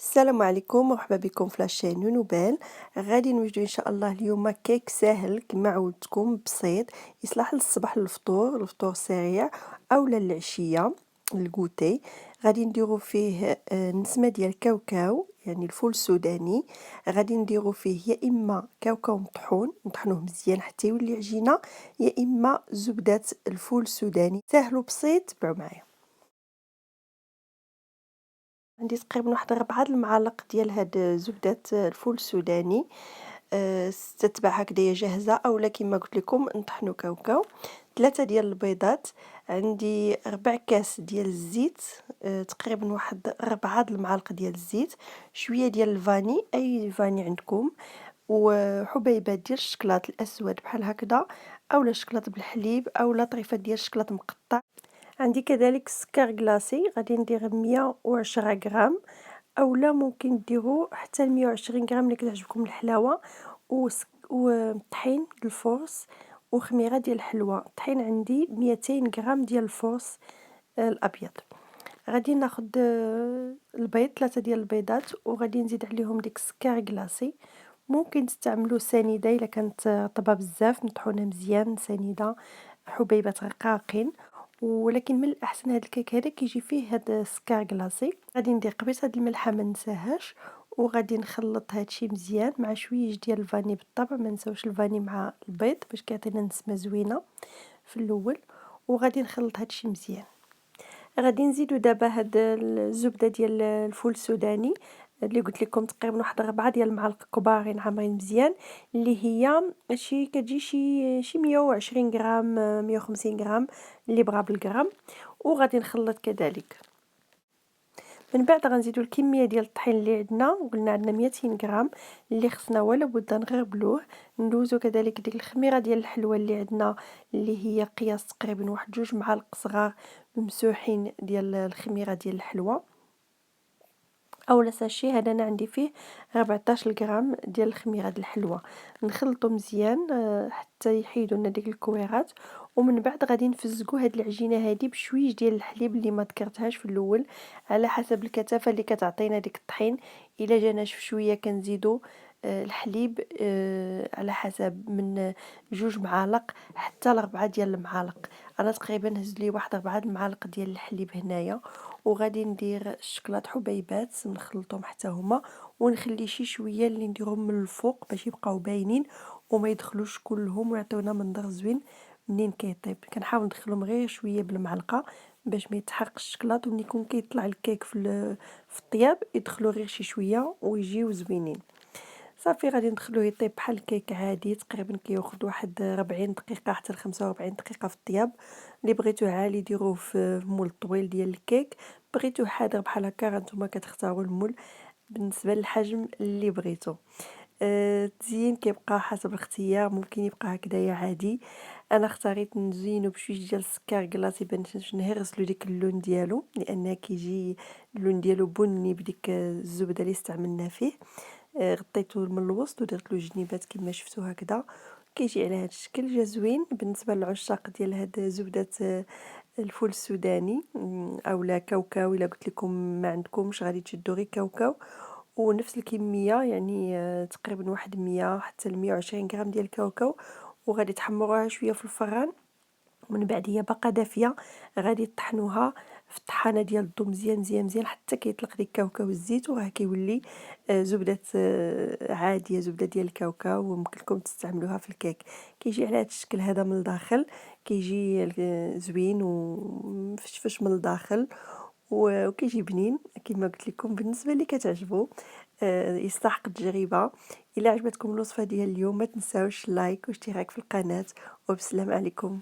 السلام عليكم، مرحبا بكم في لاشين نونوبال. غادي نوجدو ان شاء الله اليوم كيك ساهل كما عودتكم، بسيط، يصلح للصباح الفطور سريع اولا العشيه الكوتي. غادي نديرو فيه نسمه ديال الكاوكاو، يعني الفول السوداني. غادي نديرو فيه يا اما كاوكاو مطحون نطحنوه مزيان حتى يولي عجينه، يا اما زبده الفول السوداني. ساهل وبسيط، تبعوا معايا. عندي تقريبا واحد 4 المعالق ديال هاد زبدة الفول السوداني. تتباع هكذايا جاهزة، اولا كما قلت لكم نطحنوا كاوكاو. 3 ديال البيضات. عندي 4 كاس ديال الزيت، تقريبا واحد 4 المعالق ديال الزيت. شويه ديال الفاني، اي فاني عندكم، وحبيبات ديال الشكلاط الاسود بحال هكذا، اولا شكلاط بالحليب اولا طريفات ديال الشكلاط مقطع. عندي كذلك السكر كلاصي، غادي ندير 110 غرام، اولا ممكن ديروا حتى 120 غرام اللي كتعجبكم الحلاوه. وطحين ديال الفورص وخميره ديال الحلوى. الطحين عندي 200 غرام ديال الفورص الابيض. غادي ناخذ البيض، 3 ديال البيضات، وغادي نزيد عليهم ديك السكر كلاصي. ممكن تستعملوا سنيده الا كانت طابه بزاف، مطحونه مزيان سنيده، حبيبات رقاقين. ولكن من الاحسن هذا الكيك هذا كيجي فيه هذا السكر كلاصي. غادي ندير قبيصه د الملحه ما ننساهاش، وغادي نخلط هادشي مزيان مع شويه ديال الفاني. بالطبع ما نساوش الفاني مع البيض باش كيعطينا نسمه زوينه في الاول. وغادي نخلط هادشي مزيان. غادي نزيدو دابا هاد الزبده ديال الفول السوداني اللي قلت لكم تقريبا واحد 4 ديال المعالق كبارين عامرين مزيان، اللي هي كتجي شي 120 غرام 150 غرام اللي بغا بالغرام. وغادي نخلط كذلك. من بعد غنزيدو الكميه ديال الطحين اللي عندنا 200 غرام، اللي خصنا ولا بد نغربلوه. ندوزو كذلك ديك الخميره ديال الحلوى اللي عندنا، اللي هي قياس تقريبا واحد 2 معالق صغار ممسوحين ديال الخميره ديال الحلوى، اولا ساشي. هذا انا عندي فيه 14 غرام ديال الخميره ديال الحلوى. نخلطو مزيان حتى يحيدوا لنا ديك الكويرات. ومن بعد غادي نفزقوا هاد العجينه هذه بشويش ديال الحليب اللي ما ذكرتهاش في الاول، على حسب الكثافه اللي كتعطينا ديك الطحين. الا جا ناشف شويه كنزيدوا الحليب على حسب من 2 معالق حتى ل4 ديال المعالق. انا تقريبا هز لي واحد 4 المعالق ديال الحليب هنايا. وغادي ندير الشكلاط حبيبات نخلطهم حتى هما، ونخلي شي شويه اللي نديرهم من الفوق باش يبقاو باينين وما يدخلوش كلهم ويعطيونا منظر زوين. منين كيطيب كنحاول ندخلهم غير شويه بالمعلقه باش ما يتحرقش الشكلاط، وملي يكون كيطلع الكيك في الطياب يدخلوا غير شي شويه ويجيو زوينين. صافي غادي ندخلوه يطيب بحال الكيك عادي، تقريبا كياخذ واحد 40 دقيقه حتى ل 45 دقيقه في الطياب. اللي بغيتوه عالي ديروه في مول طويل ديال الكيك، بغيتوه حاضر بحال هكا نتوما كتختاروا المول بالنسبه للحجم اللي بغيتو. التزيين كيبقى حسب الاختيار، ممكن يبقى هكذايا عادي. انا اختاريت نزينو بشويه ديال السكر كلاصي باش نهرسلو ديك اللون ديالو، لان كيجي اللون ديالو بني بديك الزبده اللي استعملنا فيه. غطيته من الوسط ودرت له جنيبات كما شفتوا هكذا. كيجي على هذا الشكل، جا زوين بالنسبه للعشاق ديال هاد زبده الفول السوداني اولا كاوكاو. الا قلت لكم ما عندكمش غادي تشدوا غير كاوكاو، ونفس الكميه يعني تقريبا واحد 100 حتى ل 120 غرام ديال الكاوكاو. وغادي تحمروها شويه في الفران. ومن بعد هي باقا دافيه، غادي طحنوها في الطحانه ديال الضو مزيان مزيان مزيان حتى كيطلق ديك الكاوكاو والزيت، وراه كيولي زبده عاديه، زبده ديال الكاوكاو، وممكن لكم تستعملوها في الكيك. كيجي على هذا الشكل هذا من الداخل، كيجي زوين ومفشفش من الداخل، وكيجي بنين كما قلت لكم. بالنسبه اللي كتعجبو يستحق التجربه. الا عجبتكم الوصفه ديال اليوم ما تنساوش لايك واشتراك في القناه، وبسلام عليكم.